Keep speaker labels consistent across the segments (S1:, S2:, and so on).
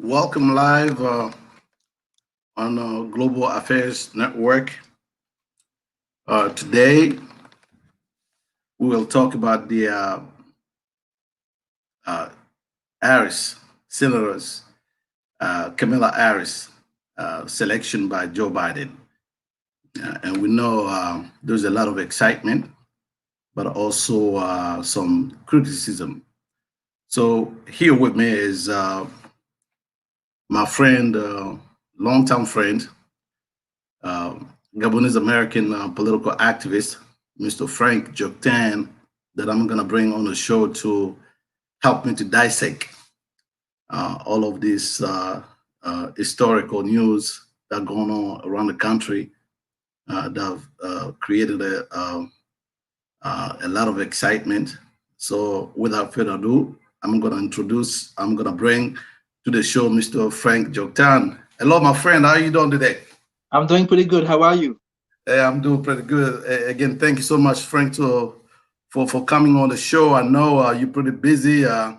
S1: Welcome live on Global Affairs Network. Today, we will talk about the uh, Harris, Senators, Kamala Harris selection by Joe Biden. And we know there's a lot of excitement, but also some criticism. So, here with me is my friend, longtime friend, uh, Gabonese American political activist, Mr. Franck Jocktane, that I'm going to bring on the show to help me to dissect all of this historical news that are going on around the country that have created a lot of excitement. So, without further ado, I'm going to bring to the show Mr. Franck Jocktane. Hello, my friend. How are you doing today?
S2: I'm doing pretty good. How are you?
S1: Hey, I'm doing pretty good. Again, thank you so much, Frank, for coming on the show. I know you're pretty busy at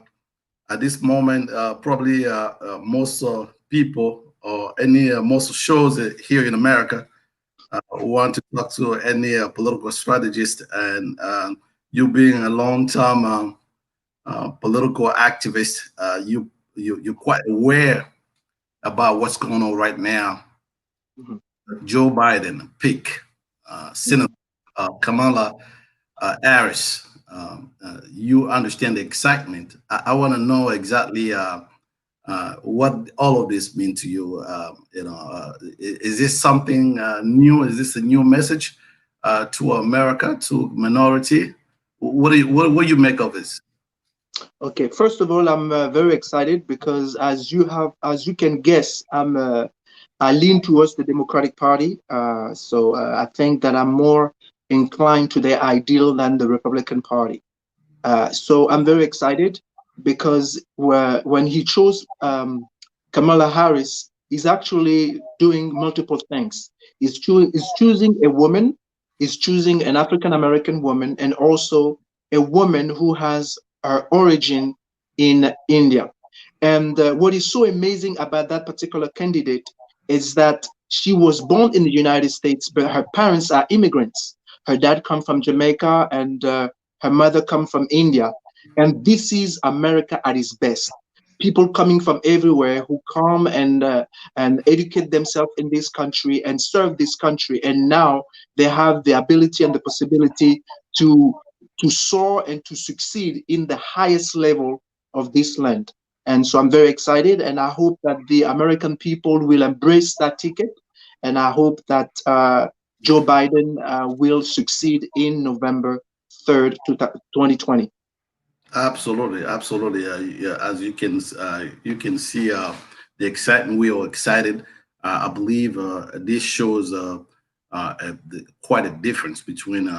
S1: this moment. Probably most people or any most shows here in America want to talk to any political strategist, and you being a long-time political activist, you're quite aware about what's going on right now.
S2: Mhm,
S1: Joe Biden pick
S2: mhm.
S1: Senator Kamala Harris. You understand the excitement. I want to know exactly what all of this mean to you. Is this something new? Is this a new message to America, to minority? What do you make of this?
S2: Okay, first of all, I'm very excited because as you can guess, I lean towards the Democratic Party. I think that I'm more inclined to their ideal than the Republican Party. So I'm very excited because when he chose Kamala Harris, he's actually doing multiple things. He's choosing a woman, he's choosing an African American woman, and also a woman who has her origin in India. And what is so amazing about that particular candidate is that she was born in the United States, but her parents are immigrants. Her dad come from Jamaica, and her mother come from India. And this is America at its best. People coming from everywhere who come and educate themselves in this country and serve this country. And now they have the ability and the possibility to to soar and to succeed in the highest level of this land. And so I'm very excited, and I hope that the American people will embrace that ticket. And I hope that Joe Biden will succeed in November 3rd, 2020.
S1: Absolutely, absolutely. Yeah, as you can see the excitement. We are excited. I believe this shows quite a difference between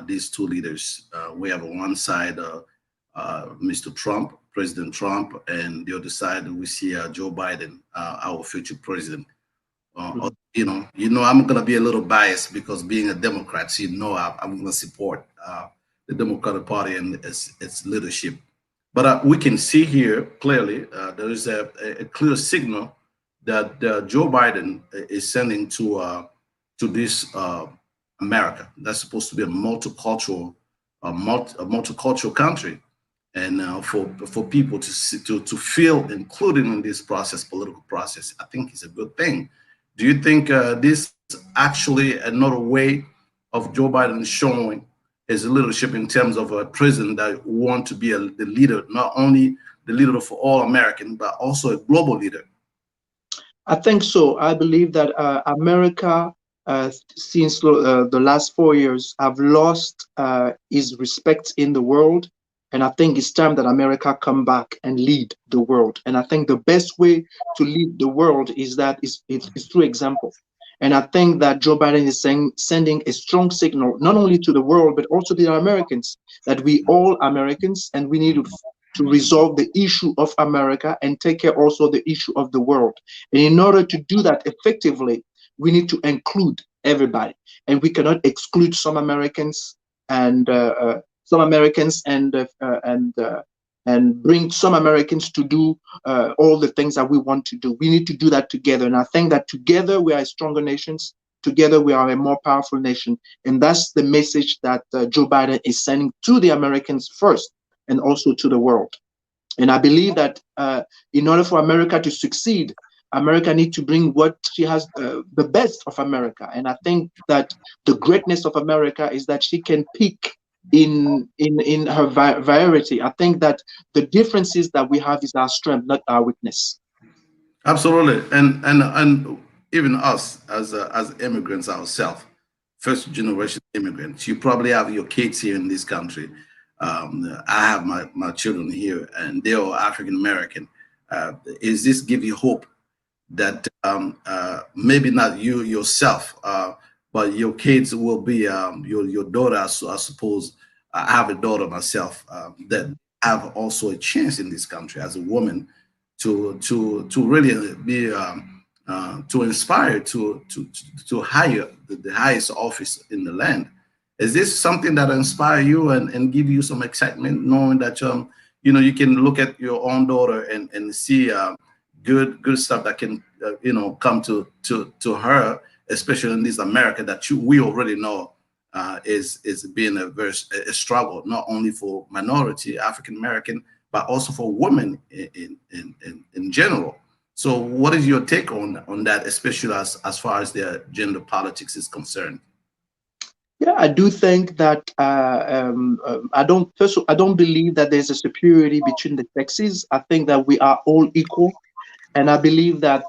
S1: these two leaders. We have on one side Mr. Trump, President Trump, and the other side we see Joe Biden, our future president.
S2: Mhm.
S1: I'm gonna be a little biased because being a Democrat, so I'm gonna support the Democratic Party and its leadership. But we can see here clearly there is a clear signal that Joe Biden is sending to this America. That's supposed to be a multicultural country, and for people to feel included in this process, political process. I think is a good thing. Do you think this actually another way of Joe Biden showing his leadership in terms of a president that want to be the leader, not only the leader for all American, but also a global leader?
S2: I think so. I believe that America, since the last 4 years, have lost its respect in the world, and I think it's time that America come back and lead the world. And I think the best way to lead the world is through example. And I think that Joe Biden is sending a strong signal not only to the world but also to the Americans that we all Americans and we need to resolve the issue of America and take care also the issue of the world. And in order to do that effectively, we need to include everybody, and we cannot exclude some Americans and and bring some Americans to do all the things that we want to do. We need to do that together. And I think that together we are stronger nations. Together we are a more powerful nation. And that's the message that Joe Biden is sending to the Americans first and also to the world. And I believe that in order for America to succeed, America needs to bring what she has, the best of America. And I think that the greatness of America is that she can pick in her variety. I think that the differences that we have is our strength, not our weakness.
S1: Absolutely, and even us as immigrants ourselves, first generation immigrants, you probably have your kids here in this country. I have my children here, and they are African American. Is this give you hope that maybe not you yourself, but your kids will be your daughter? I suppose I have a daughter myself that have also a chance in this country as a woman to really be to inspire to hire the highest office in the land. Is this something that inspire you and give you some excitement, knowing that you can look at your own daughter and see good stuff that can come to her, especially in this America that we already know is being a struggle, not only for minority African American, but also for women in general. So, what is your take on that, especially as far as their gender politics is concerned?
S2: Yeah, I do think that I don't. First, I don't believe that there's a superiority between the sexes. I think that we are all equal, and I believe that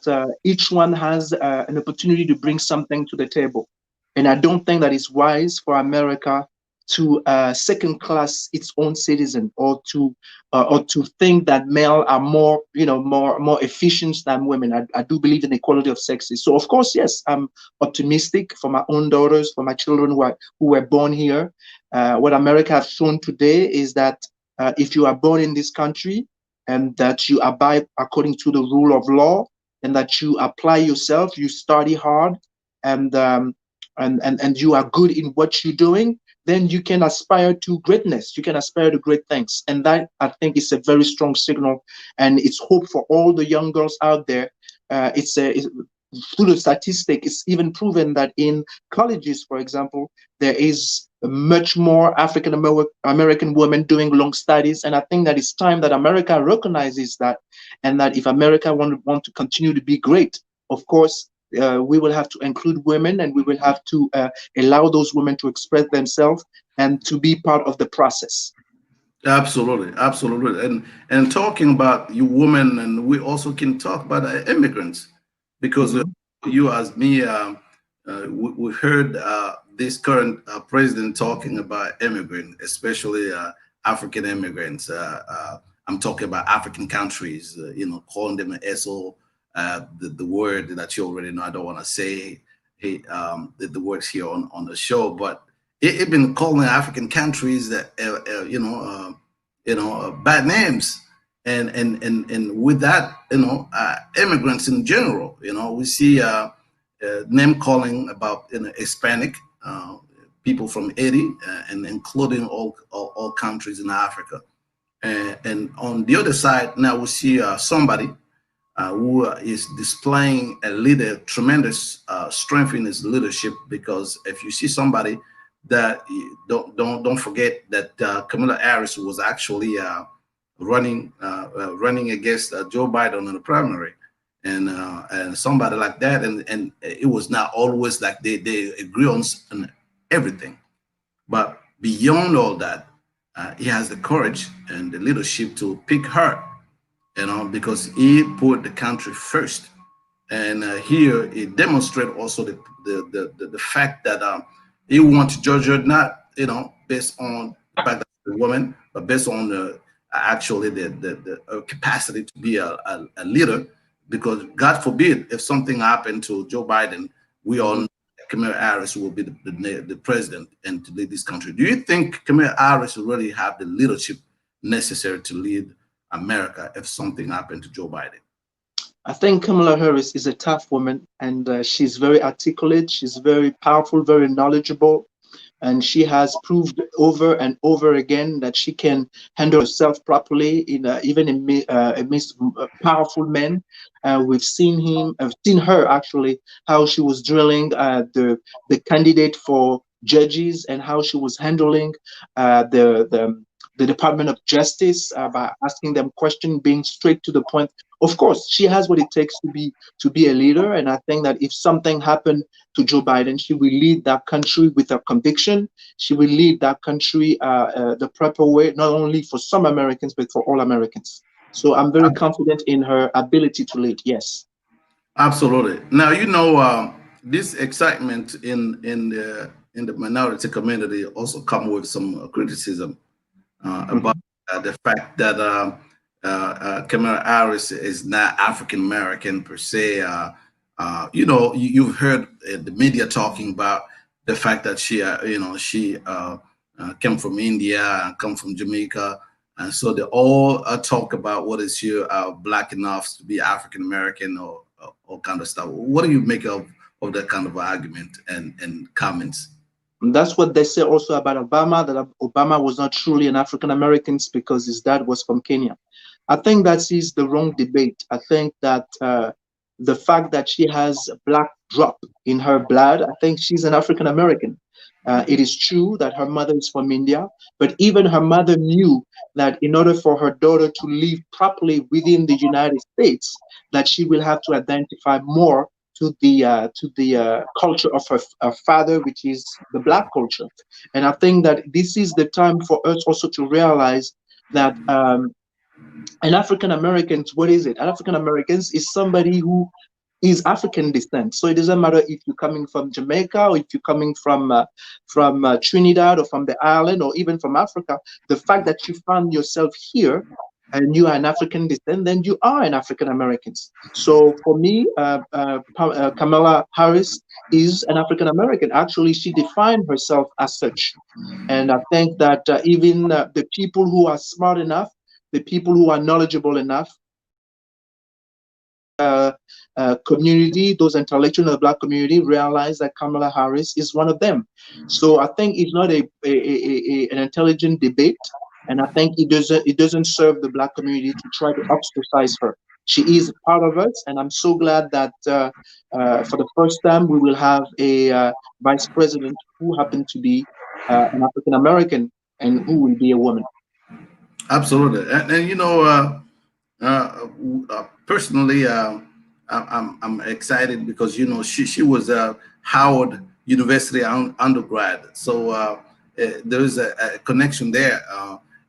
S2: each one has an opportunity to bring something to the table. And I don't think that it's wise for America to second class its own citizen, or to think that male are more, more efficient than women. I do believe in equality of sexes. So of course, yes, I'm optimistic for my own daughters, for my children who were born here. What America has shown today is that if you are born in this country, and that you abide according to the rule of law, and that you apply yourself, you study hard, and and you are good in what you're doing, then you can aspire to greatness. You can aspire to great things, and that, I think, is a very strong signal, and it's hope for all the young girls out there. It's through the statistic, it's even proven that in colleges, for example, there is much more African American women doing long studies. And I think that it's time that America recognizes that, and that if America want to continue to be great, of course, we will have to include women, and we will have to allow those women to express themselves and to be part of the process.
S1: Absolutely, absolutely. And talking about you women, and we also can talk about immigrants, because
S2: Mhm.
S1: you as me, we heard this current president talking about immigrants, especially African immigrants. I'm talking about African countries, calling them an SO, the word that you already know. I don't want to say the words here on the show, but it been calling African countries that bad names, and with that, immigrants in general, we see name calling about Hispanic people from Haiti, and including all countries in Africa, and on the other side now we see somebody who is displaying a leader, tremendous strength in his leadership. Because if you see somebody that don't forget that Kamala Harris was actually running against Joe Biden in the primary, and somebody like that, and it was not always like they agree on everything, but beyond all that, he has the courage and the leadership to pick her, because he put the country first. And here it demonstrates also the fact that he wants to judge her not, based on the fact that she's a woman, but based on actually the capacity to be a leader. Because God forbid if something happened to Joe Biden, we all
S2: Mhm.
S1: know Kamala Harris will be the president and to lead this country. Do you think Kamala Harris will really have the leadership necessary to lead America if something happened to Joe Biden?
S2: I think Kamala Harris is a tough woman, and she's very articulate. She's very powerful, very knowledgeable. and she has proved over and over again that she can handle herself properly in even amidst powerful men. I've seen her actually, how she was drilling the candidate for judges and how she was handling the Department of Justice by asking them questions, being straight to the point. Of course, she has what it takes to be a leader, and I think that if something happened to Joe Biden, she will lead that country with a conviction. She will lead that country the proper way, not only for some Americans but for all Americans. So I'm very confident in her ability to lead. Yes.
S1: Absolutely. Now, this excitement in the minority community also come with some criticism about
S2: Mhm.
S1: the fact that Kamala Harris is not African American per se. You've heard the media talking about the fact that she came from India and come from Jamaica, and so they all talk about what is you black enough to be African American or all kind of stuff. What do you make of that kind of argument and comments?
S2: And that's what they say also about Obama, that Obama was not truly an African American because his dad was from Kenya. I think that is the wrong debate. I think that the fact that she has a black drop in her blood, I think she's an African American. It is true that her mother is from India, but even her mother knew that in order for her daughter to live properly within the United States, that she will have to identify more to the culture of her father, which is the black culture. And I think that this is the time for us also to realize that an African Americans, what is it? An African Americans is somebody who is African descent. So it doesn't matter if you're coming from Jamaica or if you're coming from Trinidad or from the island or even from Africa. The fact that you found yourself here and you are an African descent, then you are an African Americans. So for me, Kamala Harris is an African American. Actually, she defined herself as such. And I think that even the people who are smart enough, the people who are knowledgeable enough, community, those intellectuals in the black community realize that Kamala Harris is one of them. So I think it's not an intelligent debate, and I think it doesn't serve the black community to try to ostracize her. She is a part of us, and I'm so glad that for the first time we will have a vice president who happened to be an African American and who will be a woman.
S1: Absolutely, and personally, I'm excited because she was a Howard University undergrad, so there is a connection there,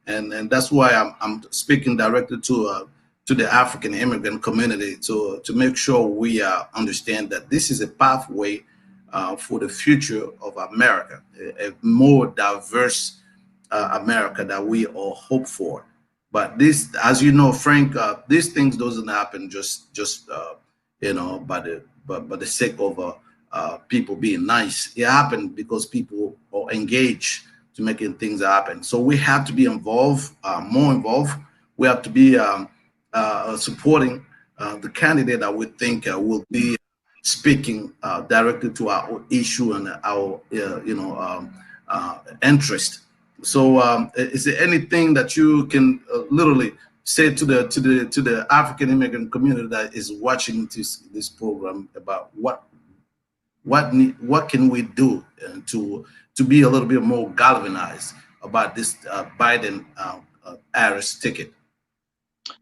S1: and that's why I'm speaking directly to the African immigrant community to make sure we understand that this is a pathway for the future of America, a more diverse America that we all hope for. But this, as you know, Frank, these things doesn't happen just by the sake of people being nice. It happened because people are engaged to making things happen. So we have to be involved, more involved. We have to be supporting the candidate that we think will be speaking directly to our issue and our interest. So, is there anything that you can literally say to the African immigrant community that is watching this program about what can we do to be a little bit more galvanized about this Biden Harris ticket?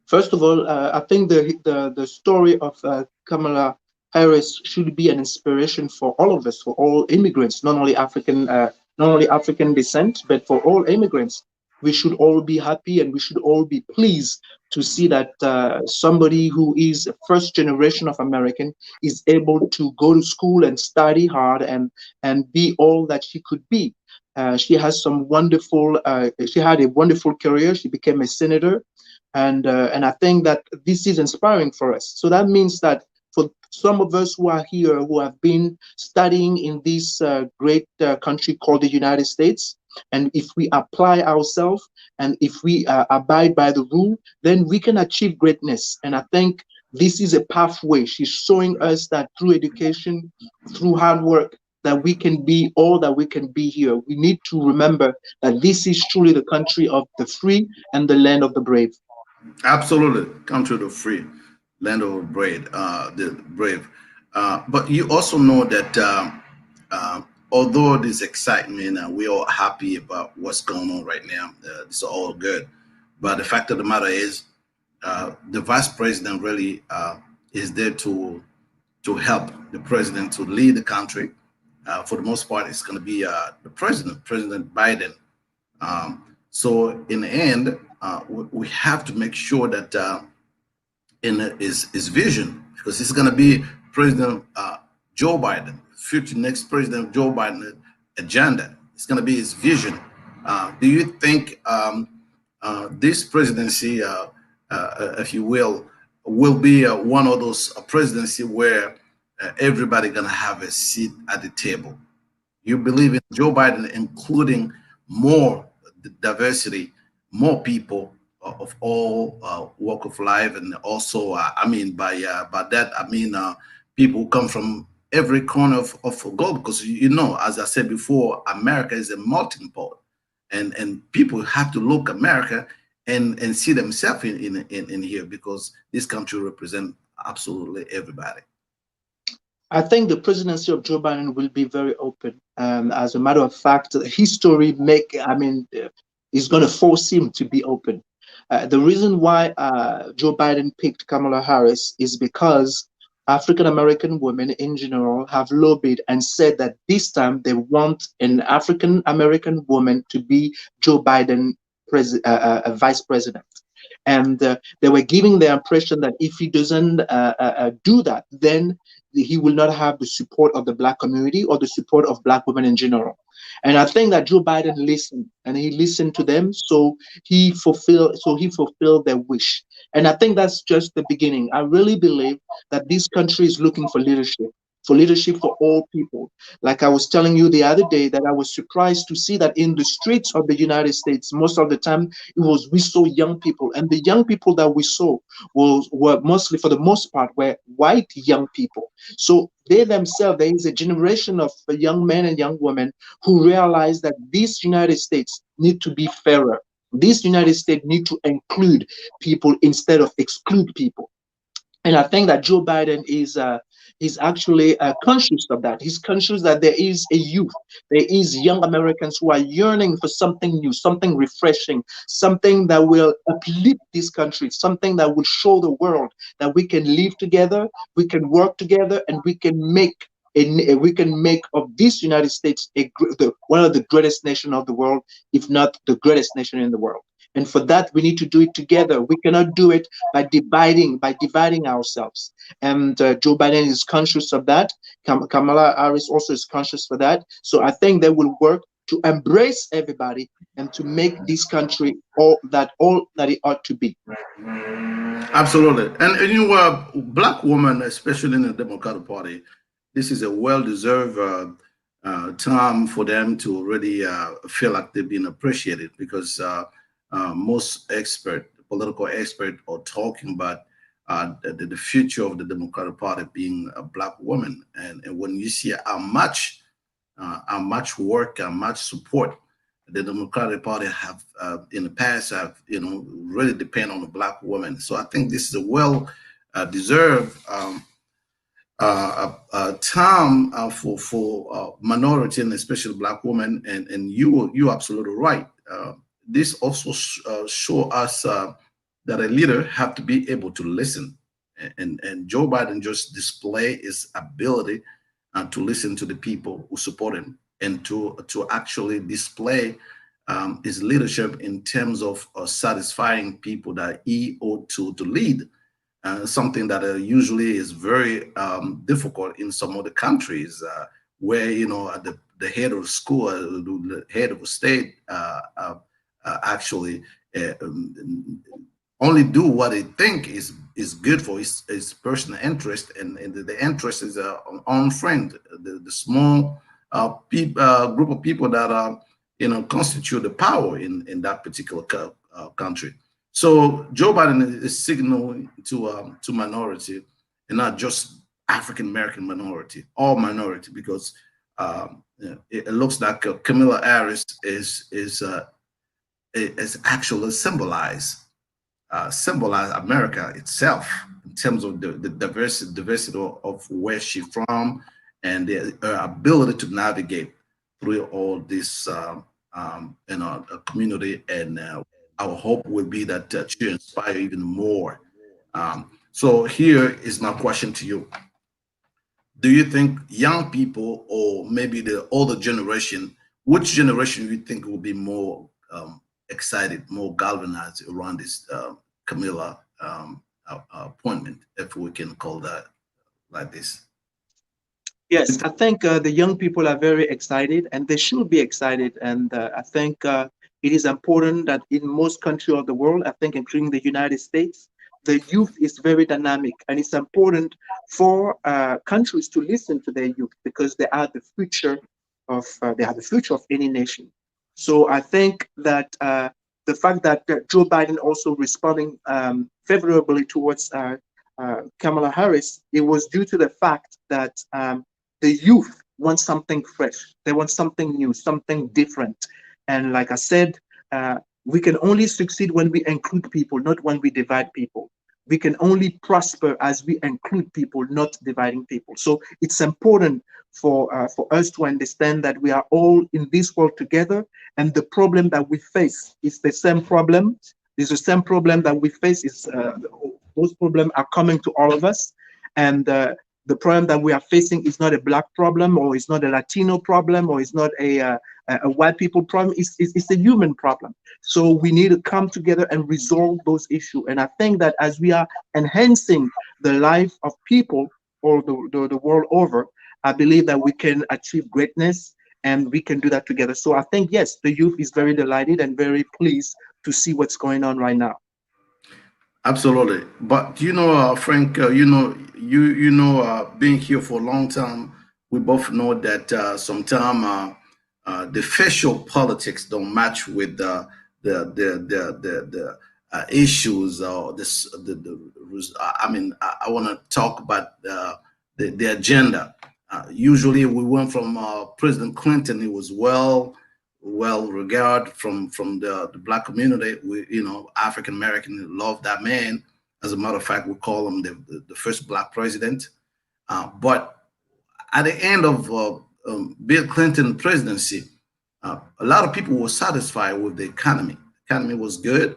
S2: First of all, I think the story of Kamala Harris should be an inspiration for all of us, for all immigrants, not only African descent, but for all immigrants. We should all be happy and we should all be pleased to see that somebody who is a first generation of American is able to go to school and study hard and be all that she could be. She has some wonderful. She had a wonderful career. She became a senator, and I think that this is inspiring for us. So that means that for some of us who are here, who have been studying in this great country called the United States, and if we apply ourselves and if we abide by the rule, then we can achieve greatness. And I think this is a pathway. She's showing us that through education, through hard work, that we can be all that we can be here. We need to remember that this is truly the country of the free and the land of the brave.
S1: Absolutely, country of the free, land of the brave. But you also know that although there's excitement and we're all happy about what's going on right now, it's all good. But the fact of the matter is, the vice president really is there to help the president to lead the country. For the most part, it's going to be the president, President Biden. So in the end, we have to make sure that in his vision, because it's going to be President Joe Biden, future next President Joe Biden agenda. It's going to be his vision. Do you think this presidency, if you will be one of those presidency where everybody going to have a seat at the table? You believe in Joe Biden including more diversity, more people of all walk of life, and also, I mean, by that I mean people who come from every corner of the globe. Because you know, as I said before, America is a melting pot, and people have to look America and see themselves in here, because this country represents absolutely everybody.
S2: I think the presidency of Joe Biden will be very open. As a matter of fact, history is going to force him to be open. The reason why Joe Biden picked Kamala Harris is because African American women in general have lobbied and said that this time they want an African American woman to be Joe Biden vice president. And they were giving the impression that if he doesn't do that, then he will not have the support of the Black community or the support of Black women in general. And I think that Joe Biden listened, and he listened to them, so he fulfilled their wish. And I think that's just the beginning. I really believe that this country is looking for leadership for all people. Like I was telling you the other day, that I was surprised to see that in the streets of the United States, most of the time we saw young people, and the young people that we saw were mostly, for the most part, were white young people. So they themselves, there is a generation of young men and young women who realize that this United States need to be fairer. This United States need to include people instead of exclude people. And I think that Joe Biden is actually conscious of that. He's conscious that there is a youth, there is young Americans who are yearning for something new, something refreshing, something that will uplift this country, something that will show the world that we can live together, we can work together, and we can make of this United States one of the greatest nation of the world, if not the greatest nation in the world. And for that, we need to do it together. We cannot do it by dividing ourselves. And Joe Biden is conscious of that. Kamala Harris also is conscious for that. So I think they will work to embrace everybody and to make this country all that it ought to be.
S1: Absolutely. And you know, black women, especially in the Democratic Party, this is a well-deserved time for them to really feel like they've been appreciated, because most political experts are talking about the future of the Democratic Party being a black woman. And when you see how much work, how much support the Democratic Party have in the past have, really depend on the black woman. So I think this is a well deserved time for minority, and especially black women. And you absolutely right. This also show us that a leader have to be able to listen, and Joe Biden just display his ability to listen to the people who support him, and to actually display his leadership in terms of satisfying people that he ought to lead. Something that usually is very difficult in some other countries, where the head of the school, the head of the state, actually only do what they think is good for his personal interest, and the interest is own friend, the small group of people that constitute the power in that particular country. So Joe Biden is signaling to minority, and not just African American minority, all minority, because It looks like Kamala Harris is actually symbolize America itself in terms of the diversity of where she's from and her ability to navigate through all this community. And our hope will be that she inspire even more. So here is my question to you. Do you think young people or maybe the older generation, which generation you think will be more excited, more galvanized around this Camilla appointment, if we can call that like this?
S2: Yes, I think the young people are very excited and they should be excited. And I think it is important that in most countries of the world, I think including the United States, the youth is very dynamic. And it's important for countries to listen to their youth because they are the future of any nation. So I think that the fact that Joe Biden also responding favorably towards Kamala Harris, it was due to the fact that the youth want something fresh. They want something new, something different. And like I said, we can only succeed when we include people, not when we divide people. We can only prosper as we include people, not dividing people. So it's important for us to understand that we are all in this world together, and the problem that we face is the same problem. It's the same problem that we face. Is those problems are coming to all of us, and the problem that we are facing is not a black problem, or it's not a Latino problem, or it's not a white people problem. It's a human problem. So we need to come together and resolve those issues. And I think that as we are enhancing the life of people or the world over, I believe that we can achieve greatness and we can do that together. So I think, yes, the youth is very delighted and very pleased to see what's going on right now.
S1: Absolutely. But Frank, being here for a long time, we both know that sometimes the facial politics don't match with the issues or this I mean, I want to talk about the agenda. Usually, we went from President Clinton. He was well regarded from the black community. We, African American love that man. As a matter of fact, we call him the first black president. But at the end of Bill Clinton presidency, a lot of people were satisfied with the economy. The economy was good.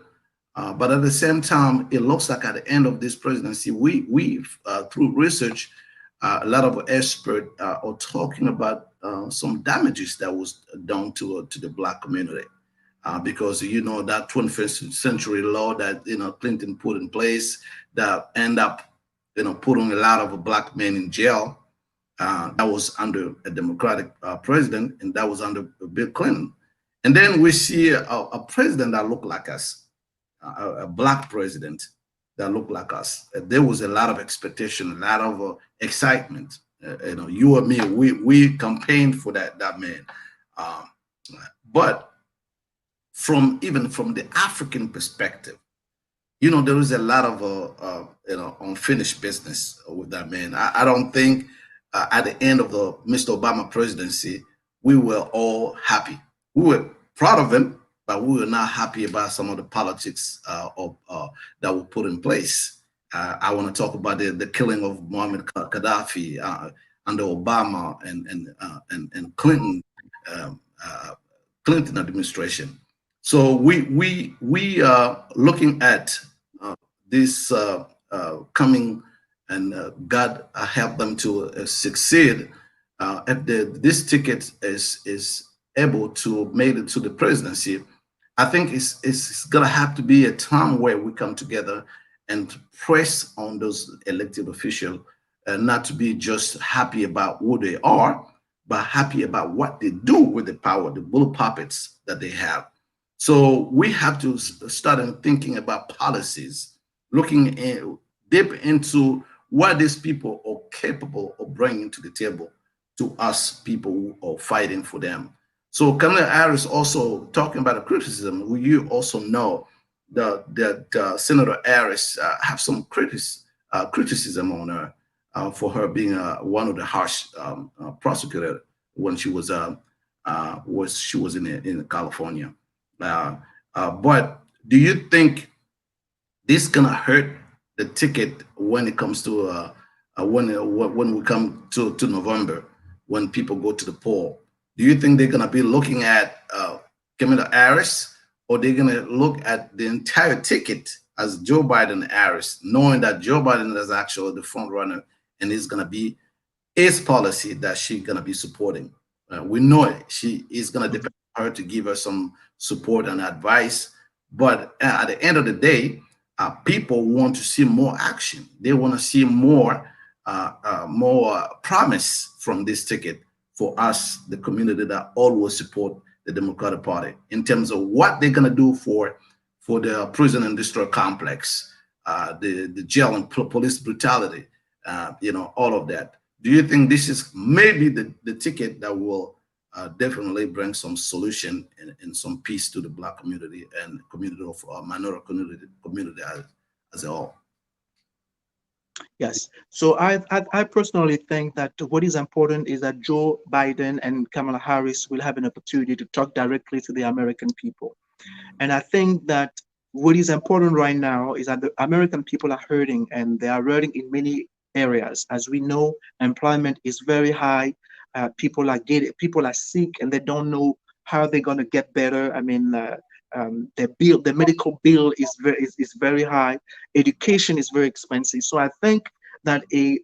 S1: But at the same time, it looks like at the end of this presidency, we through research, a lot of experts are talking about some damages that was done to the black community because that 21st century law that Clinton put in place that end up putting a lot of black men in jail. That was under a Democratic president, and that was under Bill Clinton. And then we see a president that looked like us, a black president that looked like us. There was a lot of expectation, a lot of excitement. You and me, we campaigned for that man. But even from the African perspective, there is a lot of unfinished business with that man. I don't think at the end of the Mr. Obama presidency, we were all happy. We were proud of him, but we were not happy about some of the politics that were put in place. I want to talk about the killing of Muammar Gaddafi under Obama and Clinton Clinton administration. So we are looking at this coming, and God help them to succeed. If this ticket is able to make it to the presidency, I think it's gonna have to be a time where we come together and press on those elected officials, not to be just happy about who they are, but happy about what they do with the power, the bullet puppets that they have. So we have to start thinking about policies, looking deep into what these people are capable of bringing to the table to us people who are fighting for them. So Kamala Harris also talking about the criticism. You also know that Senator Harris have some criticism on her for her being one of the harsh prosecutors when she was in California. Uh, but do you think this gonna hurt the ticket when it comes to when we come to November, when people go to the poll? Do you think they're gonna be looking at Kamala Harris, or they're gonna look at the entire ticket as Joe Biden Harris, knowing that Joe Biden is actually the front runner and is gonna be his policy that she's gonna be supporting? We know it. She is gonna depend on her to give her some support and advice, but at the end of the day, people want to see more action. They want to see more promise from this ticket for us, the community that always support the Democratic Party, in terms of what they're gonna do for the prison industrial complex, the jail and police brutality, all of that. Do you think this is maybe the ticket that will definitely bring some solution and some peace to the Black community and community of minority community as a whole?
S2: Yes. So I personally think that what is important is that Joe Biden and Kamala Harris will have an opportunity to talk directly to the American people. And I think that what is important right now is that the American people are hurting, and they are hurting in many areas. As we know, employment is very high. People are sick, and they don't know how they're going to get better. I mean, the medical bill is very high. Education is very expensive. So I think that a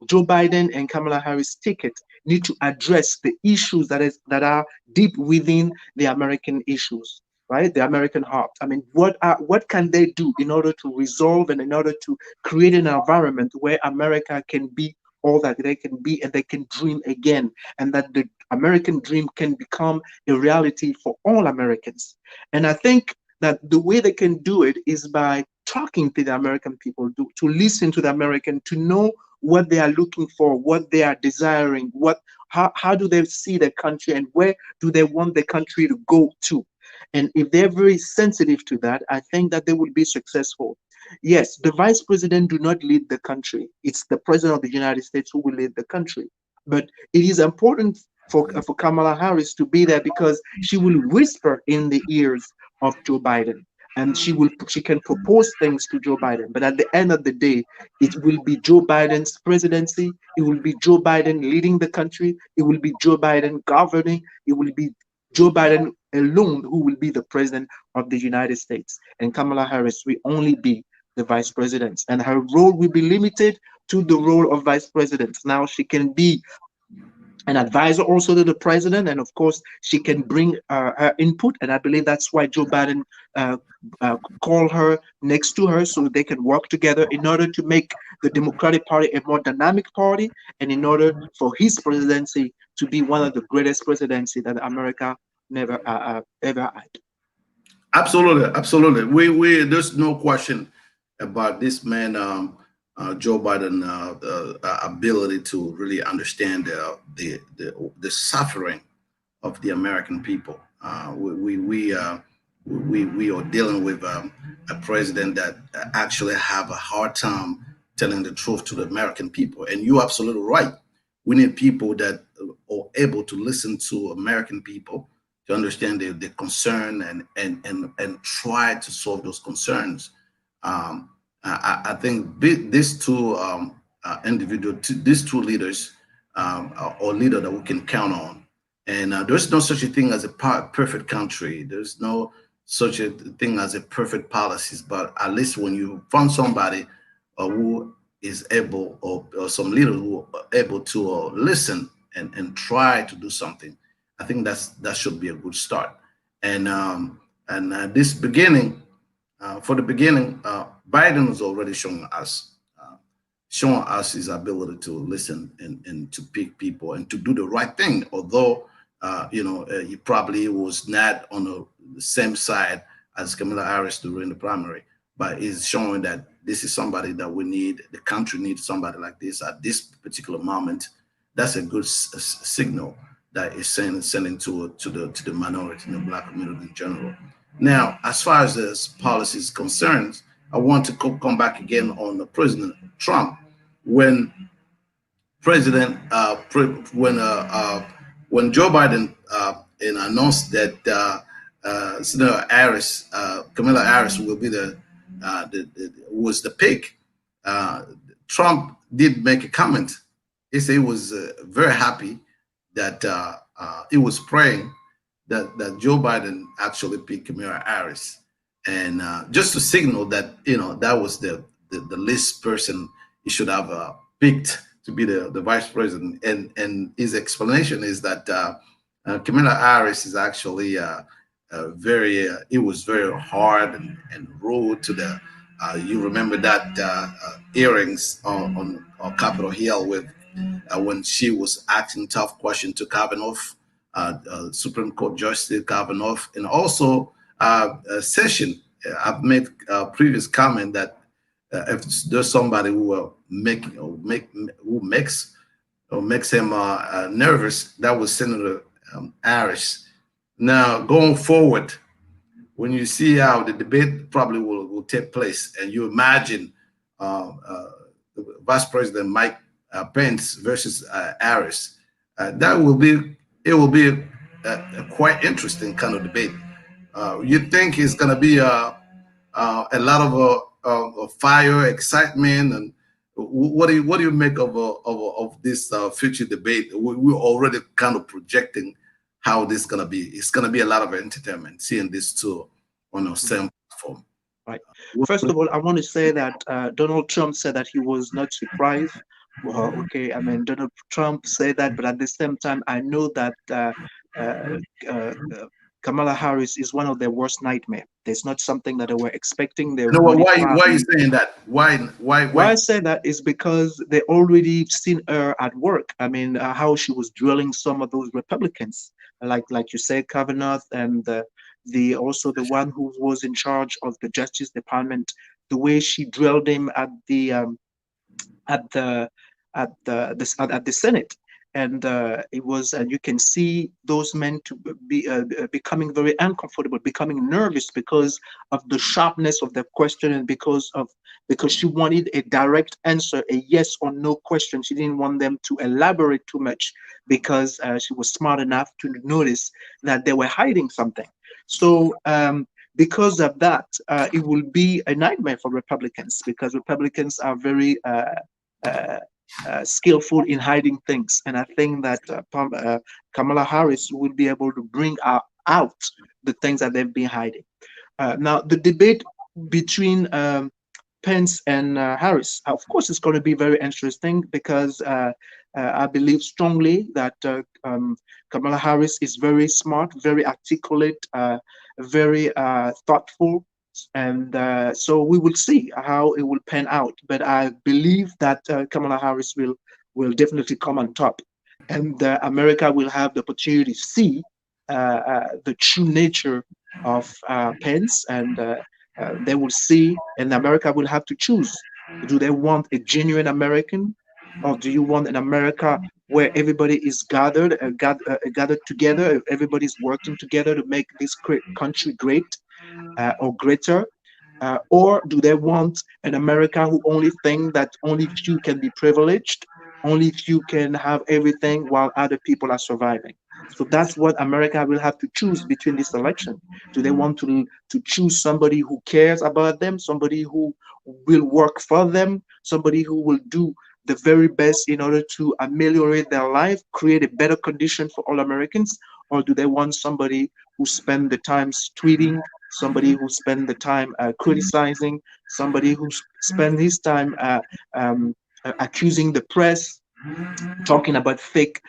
S2: Joe Biden and Kamala Harris ticket need to address the issues that are deep within the American issues, right? The American heart. I mean, what can they do in order to resolve and in order to create an environment where America can be all that they can be, and they can dream again, and that the American dream can become a reality for all Americans. And I think that the way they can do it is by talking to the American people, to listen to the American, to know what they are looking for, what they are desiring, how do they see the country, and where do they want the country to go to. And if they're very sensitive to that, I think that they will be successful. Yes, the vice president do not lead the country. It's the president of the United States who will lead the country. But it is important for Kamala Harris to be there, because she will whisper in the ears of Joe Biden, and she can propose things to Joe Biden. But at the end of the day, it will be Joe Biden's presidency. It will be Joe Biden leading the country. It will be Joe Biden governing. It will be Joe Biden alone who will be the president of the United States. And Kamala Harris will only be the vice president. And her role will be limited to the role of vice president. Now she can be an advisor also to the president, and of course she can bring her input. And I believe that's why Joe Biden uh, called her next to her, so they can work together in order to make the Democratic Party a more dynamic party, and in order for his presidency to be one of the greatest presidency that America never ever had.
S1: Absolutely, absolutely. We there's no question about this man, Joe Biden, ability to really understand the suffering of the American people. We are dealing with a president that actually have a hard time telling the truth to the American people. And you're absolutely right. We need people that are able to listen to American people, to understand their concern, and try to solve those concerns. I think these two these two leaders are leader that we can count on. And there's no such a thing as a perfect country. There's no such a thing as a perfect policies. But at least when you find somebody who is able, or some leader who are able to listen and try to do something, I think that should be a good start. And this beginning, for the beginning, Biden was already showing us his ability to listen and to pick people and to do the right thing. Although, he probably was not on the same side as Kamala Harris during the primary, but he's showing that this is somebody that we need. The country needs somebody like this at this particular moment. That's a good signal that is sending to the minority and the Black community in general. Now, as far as this policy is concerned, I want to come back again on the President Trump. When President when when Joe Biden announced that Senator Harris, Kamala Harris, will be was the pick, uh, Trump did make a comment. He said he was very happy that he was praying that Joe Biden actually picked Kamala Harris, and just to signal that that was the least person he should have picked to be the vice president. And his explanation is that Kamala Harris is actually very it was very hard and rude to the you remember that hearings on Capitol Hill with when she was asking tough questions to Kavanaugh, Supreme Court Justice Kavanaugh, and also Session. I've made a previous comment that if there's somebody who who makes him nervous, that was Senator Harris. Now going forward, when you see how the debate probably will take place, and you imagine uh, uh, Vice President Mike Pence versus Harris, that will be it will be a quite interesting kind of debate. You think it's going to be a lot of fire, excitement, and what do you make of this future debate? We're already kind of projecting how this is going to be. It's going to be a lot of entertainment seeing this two on the same platform.
S2: Right. First of all, I want to say that Donald Trump said that he was not surprised. Well, okay, I mean, Donald Trump said that, but at the same time, I know that uh, uh, uh, Kamala Harris is one of their worst nightmare. There's not something that they were expecting.
S1: You know what?
S2: Everybody
S1: Why are you
S2: probably.
S1: saying that?
S2: Why
S1: Why?
S2: I say that is because they already seen her at work. I mean, how she was drilling some of those Republicans, like you said, Kavanaugh, and the also the one who was in charge of the Justice Department. The way she drilled him at the at the Senate, and it was, and you can see those men to be becoming very uncomfortable, becoming nervous because of the sharpness of the question, and because she wanted a direct answer, a yes or no question. She didn't want them to elaborate too much because she was smart enough to notice that they were hiding something. So. Because of that, it will be a nightmare for Republicans because Republicans are very uh, skillful in hiding things. And I think that Kamala Harris will be able to bring out the things that they've been hiding. Now, the debate between Pence and Harris, of course, it's going to be very interesting because I believe strongly that Kamala Harris is very smart, very articulate, very thoughtful, and so we will see how it will pan out. But I believe that Kamala Harris will definitely come on top, and America will have the opportunity to see the true nature of Pence, and they will see, and America will have to choose: do they want a genuine American, or do you want an America where everybody is gathered together, everybody's working together to make this great country great or greater? Or do they want an America who only think that only few can be privileged, only few can have everything while other people are surviving? So that's what America will have to choose between this election. Do they want to choose somebody who cares about them, somebody who will work for them, somebody who will do the very best in order to ameliorate their life, create a better condition for all Americans? Or do they want somebody who spend the time tweeting, somebody who spend the time criticizing, somebody who spend his time accusing the press, talking about fake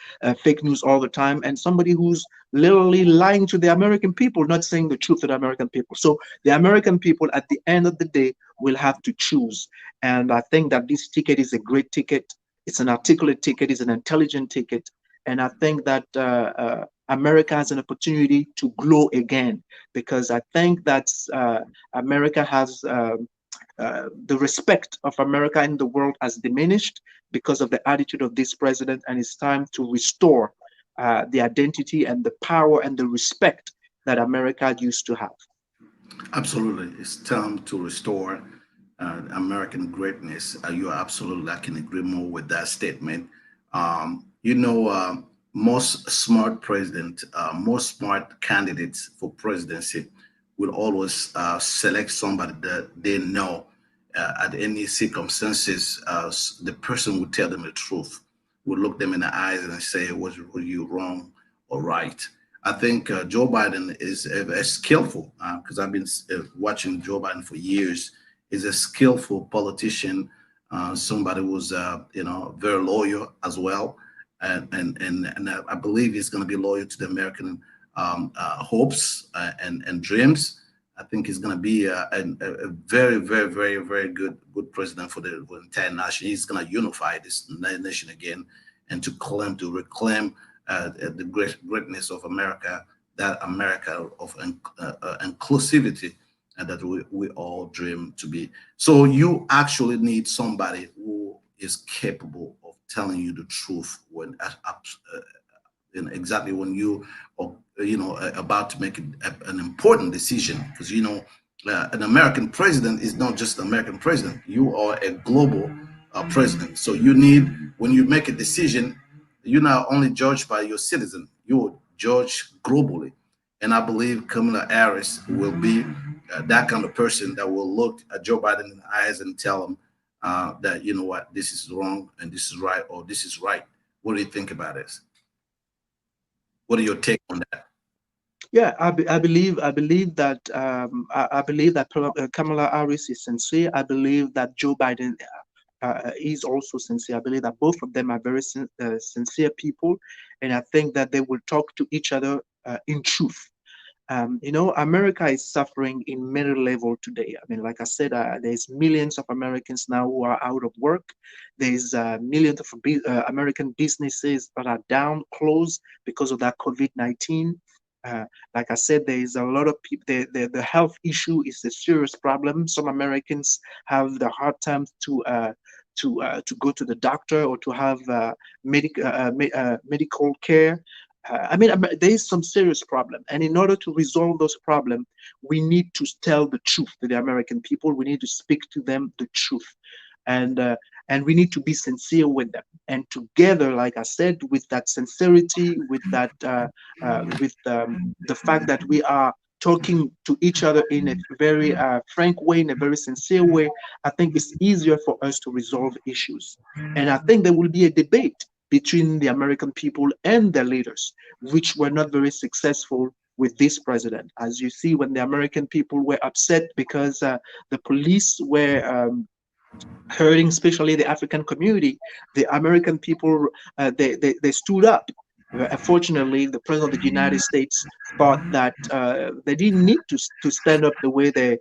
S2: news all the time, and somebody who's literally lying to the American people, not saying the truth to the American people? So the American people, at the end of the day, will have to choose. And I think that this ticket is a great ticket. It's an articulate ticket. It's an intelligent ticket. And I think that America has an opportunity to glow again, because I think that America has the respect of America in the world has diminished because of the attitude of this president, and it's time to restore the identity and the power and the respect that America used to have.
S1: Absolutely, it's time to restore American greatness. You are absolutely, I can agree more with that statement. You know, most smart president, most smart candidates for presidency will always select somebody that they know at any circumstances, the person will tell them the truth, will look them in the eyes and say, were you wrong or right? I think Joe Biden is a skillful, because I've been watching Joe Biden for years, is a skillful politician, somebody who's, very loyal as well, and I believe he's going to be loyal to the American hopes and dreams. I think he's going to be a very, very, very, very good president for the entire nation. He's going to unify this nation again, and to reclaim the greatness of America, that America of inclusivity, and that we all dream to be. So you actually need somebody who is capable of telling you the truth when exactly when you are about to make an important decision, because an American president is not just an American president. You are a global president, so you need, when you make a decision, you're not only judged by your citizen, you're judged globally. And I believe Kamala Harris will be that kind of person that will look at Joe Biden in the eyes and tell him that, you know what, this is wrong and this is right, or this is right. What do you think about this? What are your take on that?
S2: Yeah, I believe that Kamala Harris is sincere. I believe that Joe Biden is also sincere. I believe that both of them are very sincere people, and I think that they will talk to each other in truth. America is suffering in many levels today. I mean, like I said, there's millions of Americans now who are out of work. There's millions of American businesses that are down, closed because of that COVID-19. Like I said, there is a lot of people. The health issue is a serious problem. Some Americans have the hard time to go to the doctor or to have medical care. There is some serious problem, and in order to resolve those problems, we need to tell the truth to the American people. We need to speak to them the truth, and uh, and we need to be sincere with them. And together, like I said, with that sincerity, with the fact that we are talking to each other in a very frank way, in a very sincere way, I think it's easier for us to resolve issues. And I think there will be a debate between the American people and their leaders, which were not very successful with this president. As you see, when the American people were upset because the police were hurting, especially the African community, the American people, they stood up. Unfortunately, the president of the United States thought that they didn't need to stand up the way they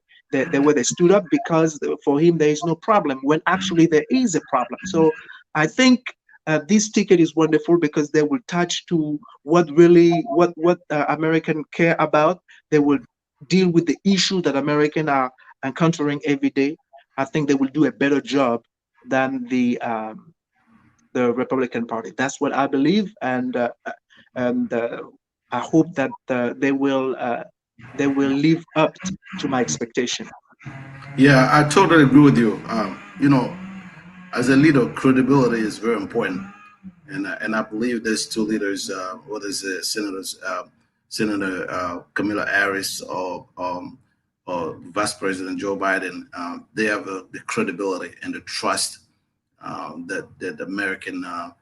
S2: stood up, because for him there is no problem, when actually there is a problem. So I think this ticket is wonderful because they will touch to what American care about. They will deal with the issue that American are encountering every day. I think they will do a better job than the Republican Party. That's what I believe, and I hope that they will live up to my expectation.
S1: Yeah, I totally agree with you. As a leader, credibility is very important, and I believe there's two leaders. What is it, Senator Kamala Harris or Vice President Joe Biden? They have the credibility and the trust that the American are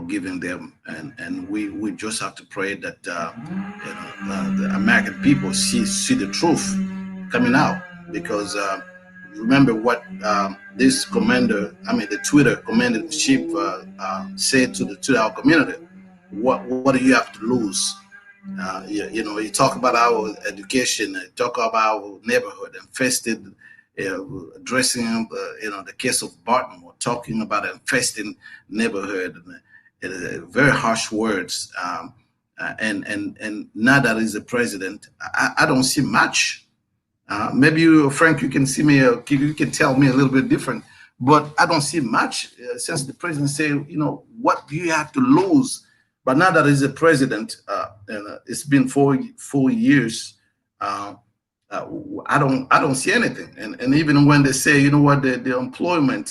S1: giving them, and we just have to pray that the American people see the truth coming out, because remember what this commander, the Twitter commander in chief said to our community. What do you have to lose? You talk about our education, talk about our neighborhood infested, addressing the case of Baltimore, talking about an infested neighborhood, very harsh words. And now that he's the president, I don't see much. Maybe you, Frank, you can see me, you can tell me a little bit different, but I don't see much since the president said, what do you have to lose? But now that he's a president, and it's been 4 years, uh, I don't see anything. And even when they say, the employment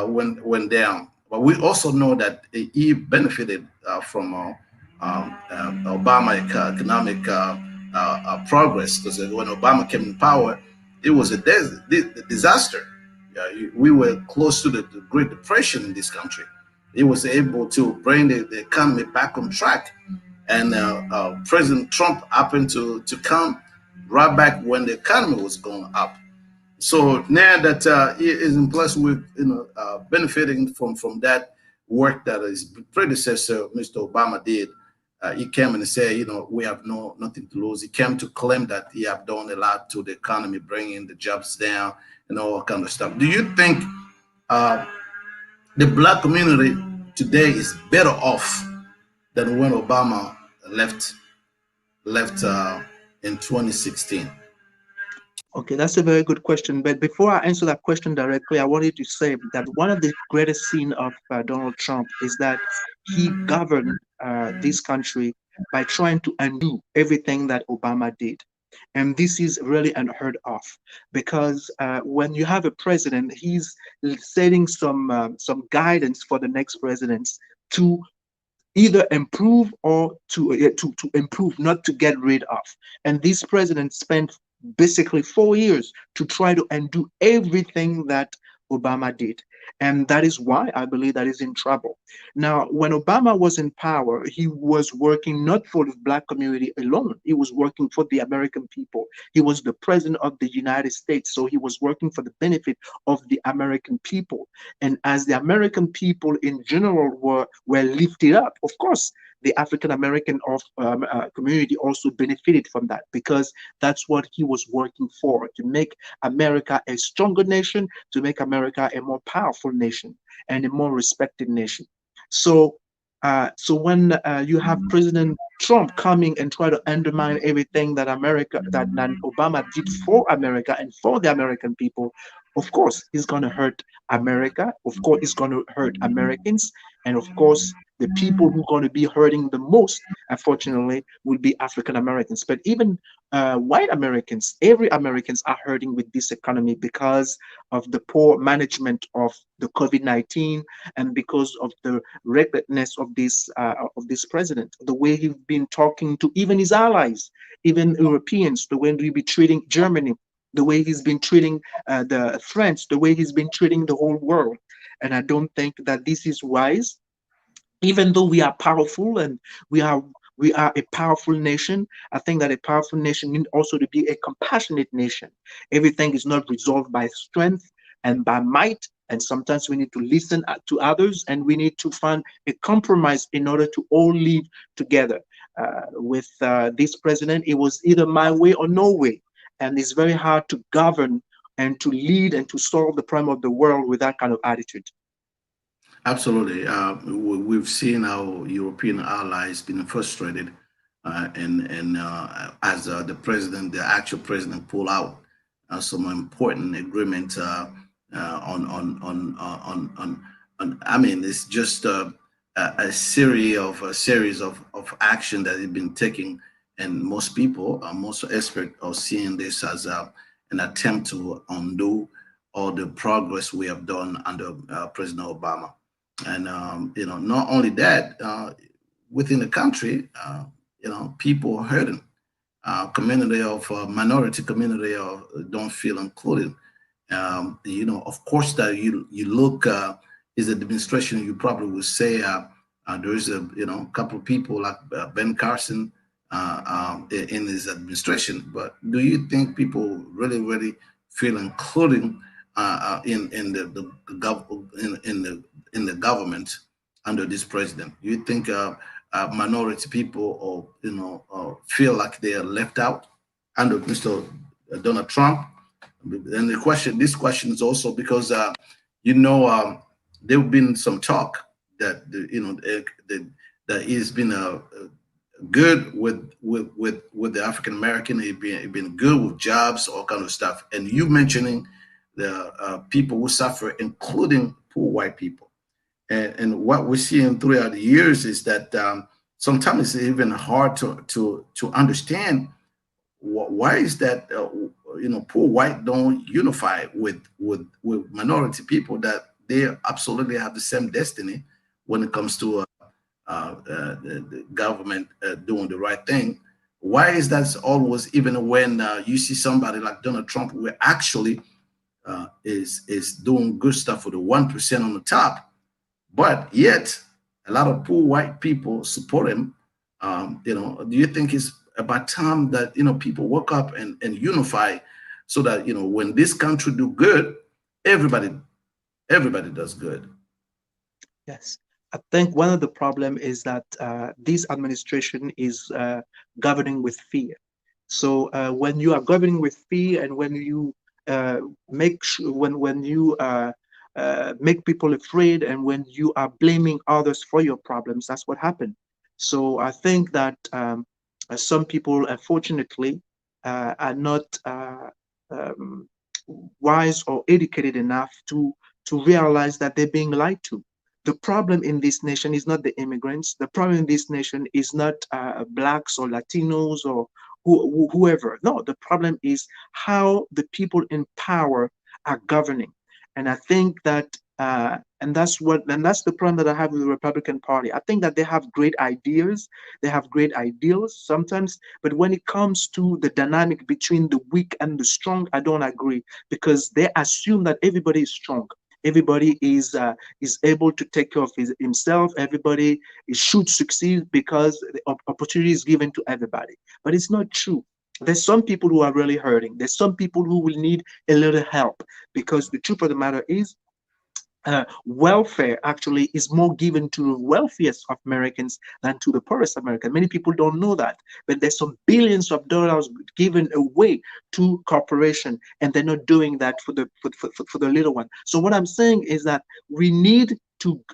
S1: went down, but we also know that he benefited from Obama economic progress, because when Obama came in power, it was a disaster. We were close to the Great Depression in this country. He was able to bring the economy back on track, and President Trump happened to come right back when the economy was going up. So now that he is in place with benefiting from that work that his predecessor, Mr. Obama, did, he came and said, we have nothing to lose. He came to claim that he have done a lot to the economy, bringing the jobs down and all kind of stuff. Do you think uh, the black community today is better off than when Obama left in 2016?
S2: Okay, that's a very good question. But before I answer that question directly, I wanted to say that one of the greatest sin of Donald Trump is that he governed this country by trying to undo everything that Obama did. And this is really unheard of because when you have a president, he's setting some guidance for the next presidents to either improve or to improve, not to get rid of. And this president spent basically 4 years to try to undo everything that Obama did. And that is why I believe that is in trouble. Now, when Obama was in power, he was working not for the black community alone. He was working for the American people. He was the president of the United States. So he was working for the benefit of the American people. And as the American people in general were lifted up, of course, the African American community also benefited from that because that's what he was working for, to make America a stronger nation, to make America a more powerful nation and a more respected nation. So when you have President Trump coming and try to undermine everything that that Obama did for America and for the American people, of course, he's going to hurt America. Of course, it's going to hurt Americans. And of course, the people who are going to be hurting the most, unfortunately, will be African Americans. But even white Americans, every Americans are hurting with this economy because of the poor management of the COVID-19 and because of the recklessness of this president, the way he's been talking to even his allies, even Europeans, the way he be treating Germany, the way he's been treating the French, the way he's been treating the whole world. And I don't think that this is wise. Even though we are powerful and we are we are a powerful nation. I think that a powerful nation needs also to be a compassionate nation. Everything is not resolved by strength and by might. And sometimes we need to listen to others and we need to find a compromise in order to all live together. With this president, it was either my way or no way. And it's very hard to govern and to lead and to solve the problem of the world with that kind of attitude.
S1: Absolutely. We've seen our European allies being frustrated, and as the president, the actual president, pull out some important agreement on. I mean, it's just a series of action that has been taking, and most people, most experts, are seeing this as an attempt to undo all the progress we have done under President Obama. And not only that, within the country, people are hurting. Community of minority community don't feel included. Of course, that you look is administration. You probably would say there is a couple of people like Ben Carson in his administration. But do you think people really feel including in the in the government under this president? Do you think minority people or feel like they are left out under Mr. Donald Trump? And this question is also because there have been some talk that that he's been good with the African American. He been good with jobs, all kind of stuff. And you mentioning the people who suffer, including poor white people. And what we're seeing throughout the years is that sometimes it's even hard to understand why is that poor white don't unify with minority people, that they absolutely have the same destiny when it comes to the government doing the right thing. Why is that always, even when you see somebody like Donald Trump, who actually is doing good stuff for the 1% on the top, but yet a lot of poor white people support him. Do you think it's about time that people woke up and unify, so that when this country do good, everybody everybody does good?
S2: Yes. I think one of the problem is that this administration is governing with fear. So when you are governing with fear, and when you when you make people afraid, and when you are blaming others for your problems, that's what happened. So I think that some people, unfortunately, are not um, wise or educated enough to realize that they're being lied to. The problem in this nation is not the immigrants. The problem in this nation is not blacks or Latinos or whoever. No, the problem is how the people in power are governing. And I think that, and that's the problem that I have with the Republican Party. I think that they have great ideas, they have great ideals sometimes, but when it comes to the dynamic between the weak and the strong, I don't agree, because they assume that everybody is strong. Everybody is able to take care of himself. Everybody should succeed because the opportunity is given to everybody. But it's not true. There's some people who are really hurting. There's some people who will need a little help, because the truth of the matter is welfare actually is more given to the wealthiest of Americans than to the poorest American. Many people don't know that, but there's some billions of dollars given away to corporation, and they're not doing that for for the little one. So what I'm saying is that we need to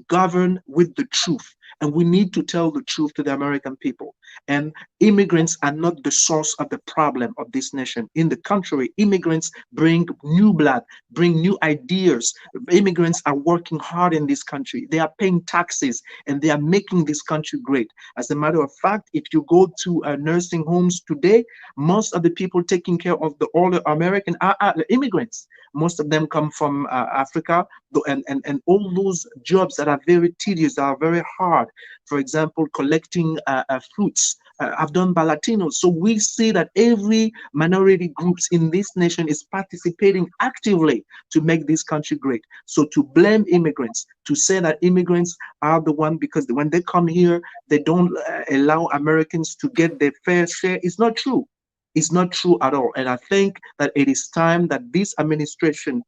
S2: govern with the truth, and we need to tell the truth to the American people. And immigrants are not the source of the problem of this nation. In the contrary, immigrants bring new blood, bring new ideas. Immigrants are working hard in this country. They are paying taxes, and they are making this country great. As a matter of fact, if you go to nursing homes today, most of the people taking care of the older American are immigrants. Most of them come from Africa, and all those jobs that are very tedious, that are very hard. For example, collecting fruits are done by Latinos. So we see that every minority groups in this nation is participating actively to make this country great. So to blame immigrants, to say that immigrants are the one because when they come here, they don't allow Americans to get their fair share, is not true. It's not true at all. And I think that it is time that this administration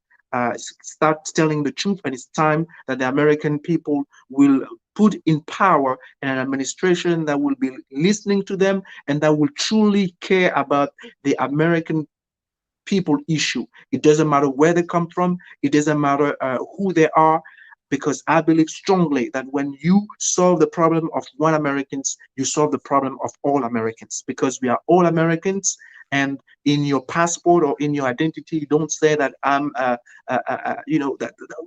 S2: starts telling the truth, and it's time that the American people will put in power an administration that will be listening to them and that will truly care about the American people issue. It doesn't matter where they come from, it doesn't matter who they are, because I believe strongly that when you solve the problem of one Americans, you solve the problem of all Americans, because we are all Americans. And in your passport or in your identity, you don't say that I'm, that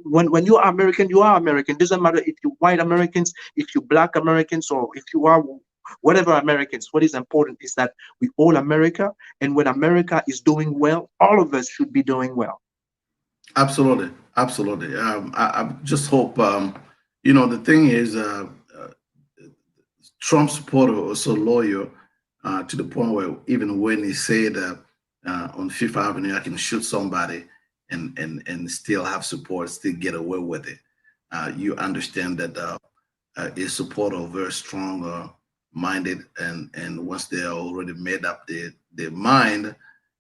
S2: when you are American, you are American. It doesn't matter if you're white Americans, if you're black Americans, or if you are whatever Americans. What is important is that we all America, and when America is doing well, all of us should be doing well.
S1: Absolutely, absolutely. I just hope, the thing is, Trump supporter or so loyal to the point where even when he said on Fifth Avenue, I can shoot somebody and still have support, still get away with it. You understand that his supporter are very strong minded, and once they are already made up their mind,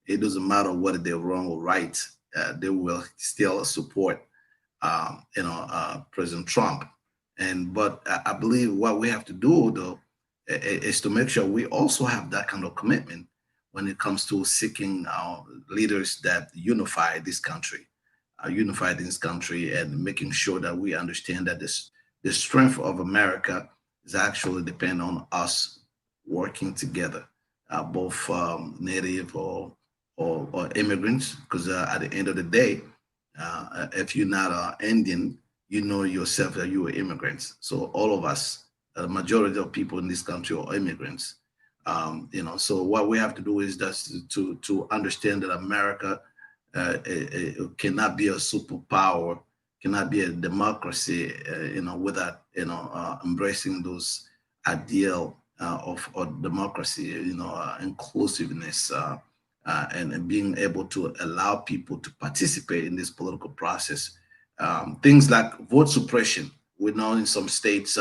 S1: it doesn't matter whether they're wrong or right. They will still support President Trump. But I believe what we have to do though is to make sure we also have that kind of commitment when it comes to seeking leaders that unify this country, and making sure that we understand that the strength of America is actually depend on us working together, both native or immigrants, because at the end of the day, if you're not Indian, you know yourself that you are immigrants. So all of us, the majority of people in this country are immigrants. So what we have to do is just to understand that America cannot be a superpower, cannot be a democracy, without embracing those ideal of democracy, inclusiveness, and being able to allow people to participate in this political process. Things like vote suppression. We know in some states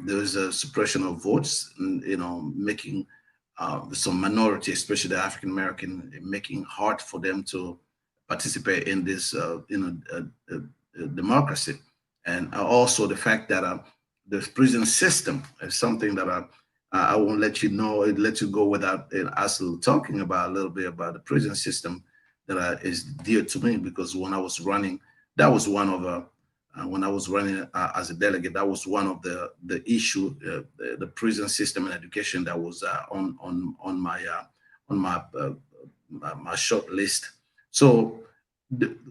S1: there's a suppression of votes, and, making some minority, especially the African American, making hard for them to participate in this, democracy. And also the fact that the prison system is something that I won't let you know, let you go without us talking about a little bit about the prison system that is dear to me, because when I was running, that was one of when I was running as a delegate, that was one of the issue, the prison system and education that was on my short list. So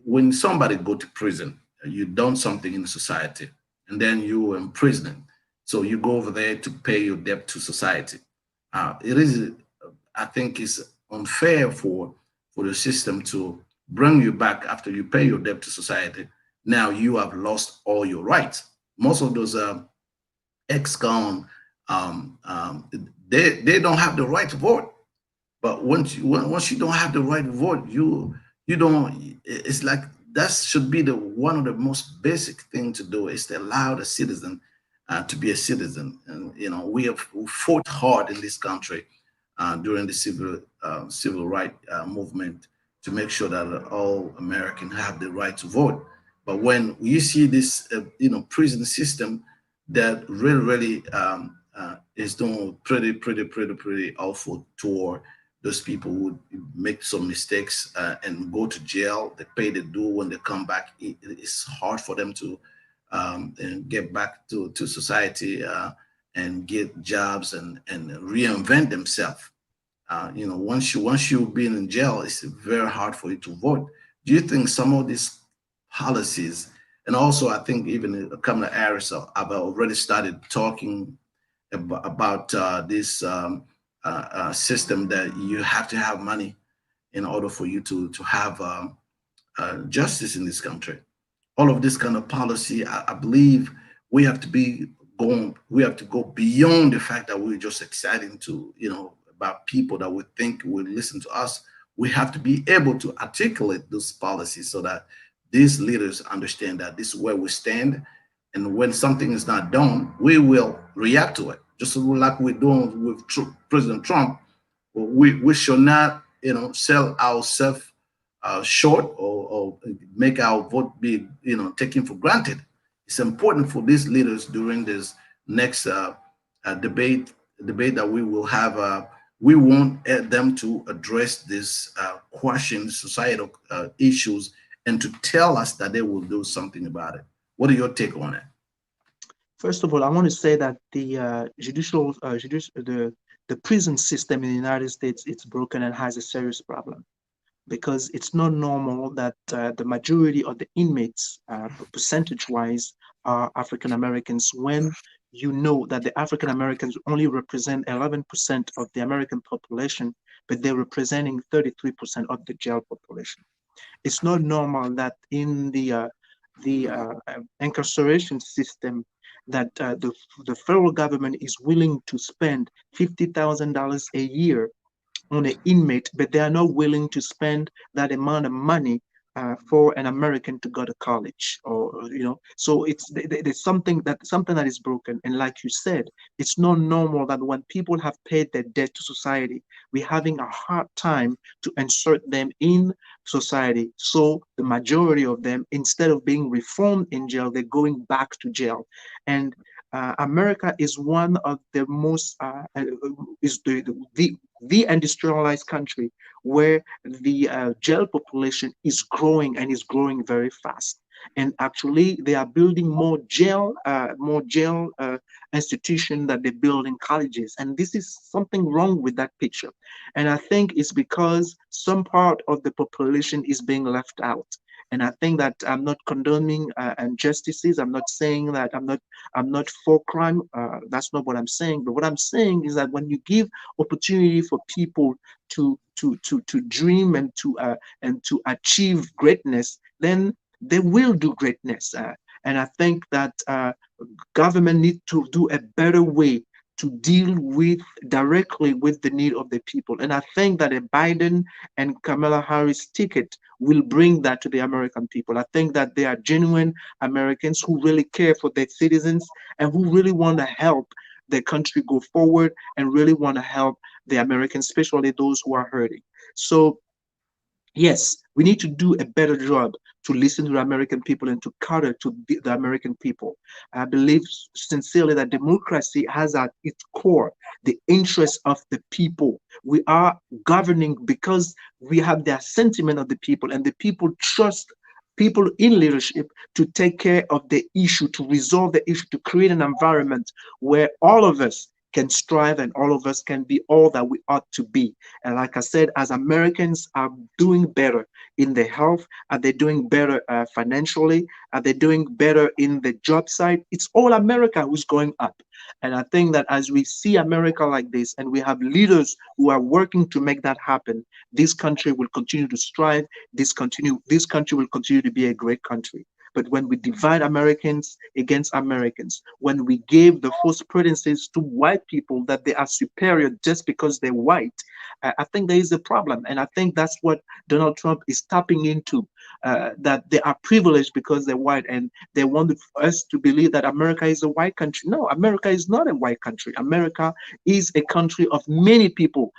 S1: when somebody go to prison, you done something in society, and then you were in prison. So you go over there to pay your debt to society. It is, I think, it's unfair for the system to bring you back after you pay your debt to society. Now you have lost all your rights. Most of those ex-con, they don't have the right to vote. But once you don't have the right to vote, you don't. It's like that should be the one of the most basic thing to do, is to allow the citizen to be a citizen. And we have fought hard in this country during the civil right movement to make sure that all Americans have the right to vote. But when you see this, prison system that really is doing pretty awful toward those people who make some mistakes and go to jail. They pay the due. When they come back, it's hard for them to and get back to society and get jobs and reinvent themselves. Once you've been in jail, it's very hard for you to vote. Do you think some of these policies, and also I think even Kamala Harris have already started talking about this system that you have to have money in order for you to have justice in this country? All of this kind of policy, I believe we have to be we have to go beyond the fact that we're just exciting to, about people that we think will listen to us. We have to be able to articulate those policies so that these leaders understand that this is where we stand. And when something is not done, we will react to it. Just like we're doing with President Trump, we should not, sell ourselves short, or make our vote be, taken for granted. It's important for these leaders during this next debate that we will have. We want them to address this questions, societal issues, and to tell us that they will do something about it. What are your take on it?
S2: First of all, I want to say that the the prison system in the United States, it's broken and has a serious problem, because it's not normal that the majority of the inmates, percentage-wise, are African Americans, when you know that the African Americans only represent 11% of the American population, but they're representing 33% of the jail population. It's not normal that in the incarceration system, that the federal government is willing to spend $50,000 a year on an inmate, but they are not willing to spend that amount of money for an American to go to college, or So there's something that is broken, and like you said, it's not normal that when people have paid their debt to society, we're having a hard time to insert them in society. So the majority of them, instead of being reformed in jail, they're going back to jail, and America is one of the most is the industrialized country where the jail population is growing, and is growing very fast. And actually, they are building more jail institutions that they build in colleges. And this is something wrong with that picture. And I think it's because some part of the population is being left out. And I think that I'm not condoning injustices. I'm not saying that I'm not for crime. That's not what I'm saying. But what I'm saying is that when you give opportunity for people to dream and to achieve greatness, then they will do greatness. And I think that government need to do a better way to deal with directly with the need of the people. And I think that a Biden and Kamala Harris ticket will bring that to the American people. I think that they are genuine Americans who really care for their citizens and who really want to help the country go forward and really want to help the Americans, especially those who are hurting. So yes, we need to do a better job to listen to the American people and to cater to the American people. I believe sincerely that democracy has at its core the interests of the people. We are governing because we have the sentiment of the people, and the people trust people in leadership to take care of the issue, to resolve the issue, to create an environment where all of us can strive and all of us can be all that we ought to be. And like I said, as Americans are doing better in their health, are they doing better financially, are they doing better in the job site? It's all America who's going up. And I think that as we see America like this and we have leaders who are working to make that happen, this country will continue to strive. This country will continue to be a great country. But when we divide Americans against Americans, when we give the false pretenses to white people that they are superior just because they're white, I think there is a problem. And I think that's what Donald Trump is tapping into, that they are privileged because they're white and they want us to believe that America is a white country. No, America is not a white country. America is a country of many people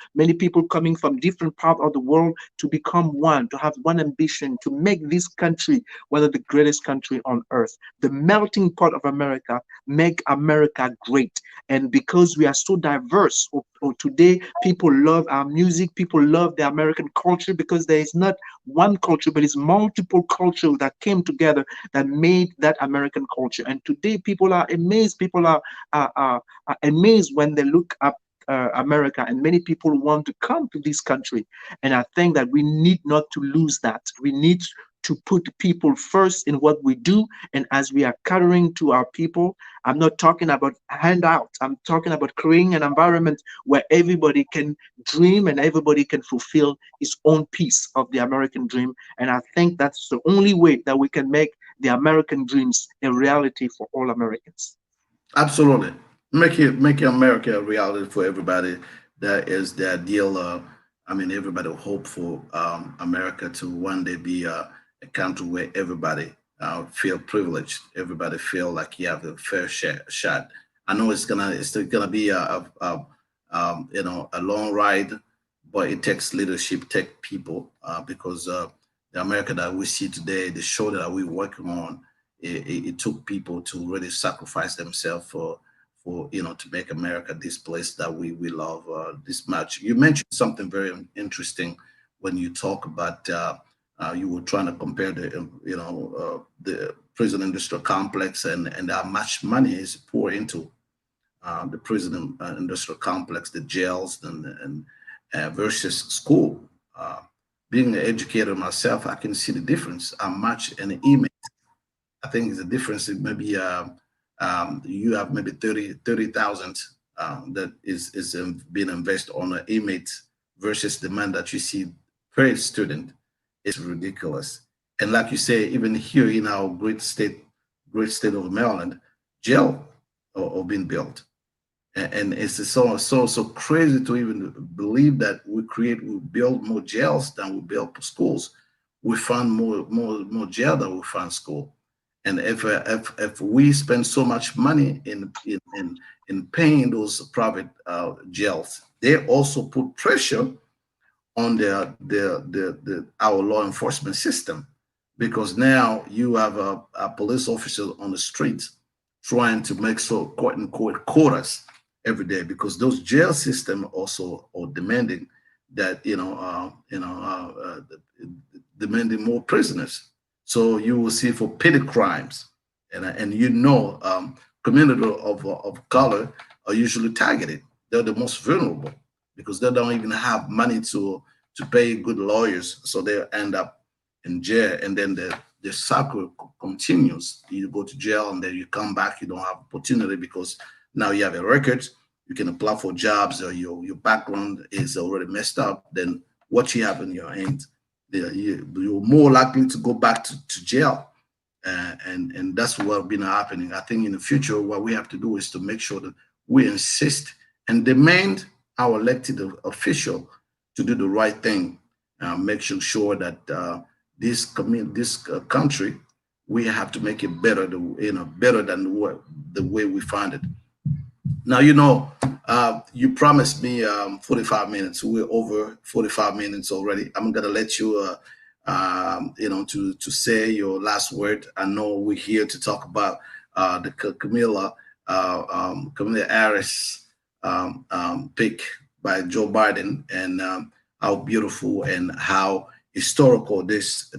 S2: coming from different parts of the world to become one, to have one ambition, to make this country one of the greatest country on earth. The melting pot of America make America great. And because we are so diverse, or today people love our music, people love the American culture because there is not one culture, but it's multiple cultures that came together that made that American culture. And today people are amazed. People are amazed when they look up America, and many people want to come to this country. And I think that we need not to lose that. We need to put people first in what we do. And as we are catering to our people, I'm not talking about handout. I'm talking about creating an environment where everybody can dream and everybody can fulfill his own piece of the American dream. And I think that's the only way that we can make the American dreams a reality for all Americans.
S1: Absolutely. Make America a reality for everybody. That is the ideal. I mean, everybody hope for America to one day be a country where everybody feel privileged. Everybody feel like you have a fair shot. I know it's still gonna be a long ride, but it takes leadership, take people, because the America that we see today, the show that we're working on, it took people to really sacrifice themselves for to make America this place that we love this much. You mentioned something very interesting when you talk about you were trying to compare the prison industrial complex and how much money is poured into the prison industrial complex, the jails, and versus school. Uh, Being an educator myself, I can see the difference. How much an email, I think, is a difference. In maybe you have maybe 30,000 that is being invested on an inmate versus the man that you see per student. It's ridiculous. And like you say, even here in our great state of Maryland, jail are being built. And it's so crazy to even believe that we build more jails than we build schools. We fund more jail than we fund school. And if we spend so much money in paying those private jails, they also put pressure on the our law enforcement system, because now you have a police officer on the streets trying to make so quote unquote quotas every day, because those jail system also are demanding that demanding more prisoners. So you will see for petty crimes, and community of color are usually targeted. They're the most vulnerable because they don't even have money to pay good lawyers, so they end up in jail, and then the cycle continues. You go to jail, and then you come back. You don't have opportunity because now you have a record. You can apply for jobs, or your background is already messed up. Then what you have in your hands, you're more likely to go back to jail. And that's what been happening. I think in the future, what we have to do is to make sure that we insist and demand our elected official to do the right thing, making sure that this country, we have to make it better, better than the way we find it. Now, you promised me 45 minutes. We're over 45 minutes already. I'm gonna let you, to say your last word. I know we're here to talk about the Kamala Harris pick by Joe Biden, and how beautiful and how historical this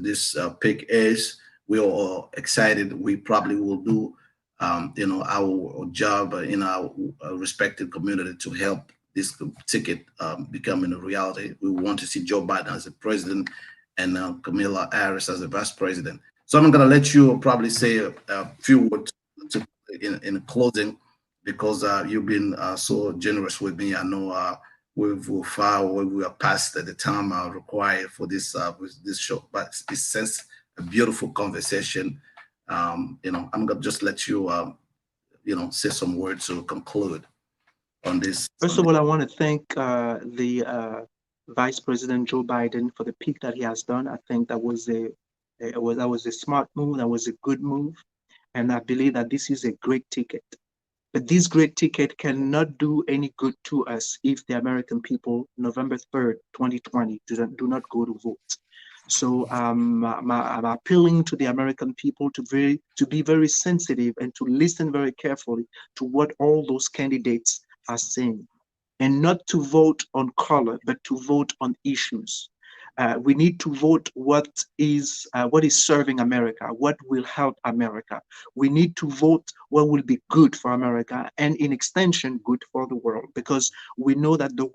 S1: pick is. We're all excited. We probably will do our job in our respective community to help this ticket becoming a reality. We want to see Joe Biden as a president and Kamala Harris as a vice president. So I'm going to let you probably say a few words in closing, because you've been so generous with me. I know we are past the time required for this show, but it's since a beautiful conversation. I'm gonna just let you, say some words to conclude on this.
S2: First of all, I want to thank the Vice President Joe Biden for the pick that he has done. I think that was a smart move. That was a good move, and I believe that this is a great ticket. But this great ticket cannot do any good to us if the American people, November 3rd, 2020, do not go to vote. So I'm appealing to the American people to be very sensitive and to listen very carefully to what all those candidates are saying, and not to vote on color, but to vote on issues. We need to vote what is serving America, what will help America. We need to vote what will be good for America, and in extension, good for the world, because we know that the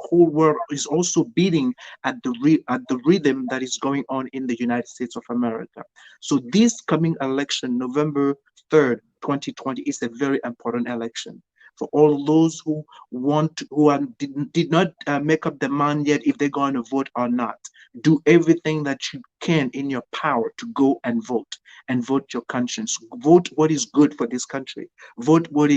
S2: whole world is also beating at the rhythm that is going on in the United States of America. So this coming election, November 3rd, 2020, is a very important election for all those did not make up their mind yet if they're going to vote or not. Do everything that you can in your power to go and vote your conscience. Vote what is good for this country. Vote what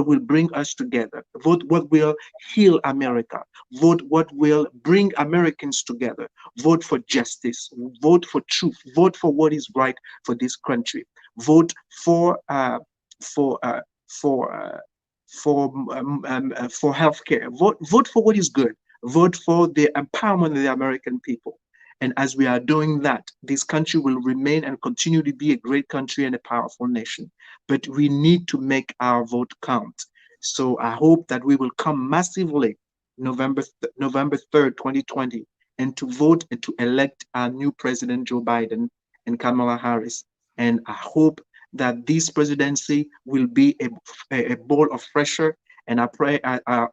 S2: will bring us together. Vote what will heal America. Vote what will bring Americans together. Vote for justice. Vote for truth. Vote for what is right for this country. Vote for for uh, for uh, for healthcare. Vote for what is good. Vote for the empowerment of the American people. And as we are doing that, this country will remain and continue to be a great country and a powerful nation. But we need to make our vote count. So I hope that we will come massively November 3rd, 2020, and to vote and to elect our new president, Joe Biden and Kamala Harris. And I hope that this presidency will be a bowl of fresh air. And I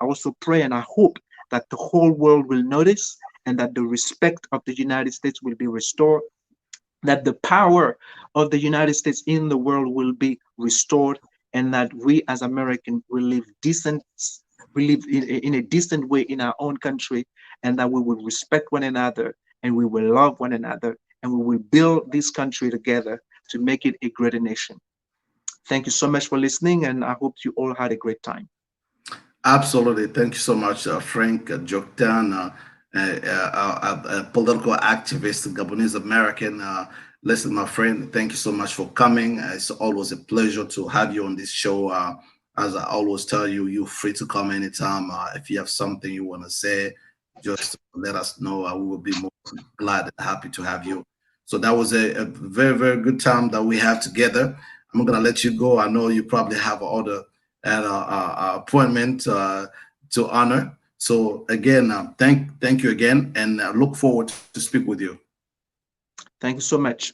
S2: also pray and I hope that the whole world will notice, and that the respect of the United States will be restored, that the power of the United States in the world will be restored, and that we as Americans will live in a decent way in our own country, and that we will respect one another, and we will love one another, and we will build this country together to make it a greater nation. Thank you so much for listening, and I hope you all had a great time.
S1: Absolutely. Thank you so much, Franck Jocktane, a political activist, Gabonese American. Listen, my friend, thank you so much for coming. It's always a pleasure to have you on this show. As I always tell you, you're free to come anytime. If you have something you want to say, just let us know. We will be more glad and happy to have you. So that was a very, very good time that we have together. I'm going to let you go. I know you probably have other appointment to honor. So again, thank you again, and look forward to speak with you.
S2: Thank you so much.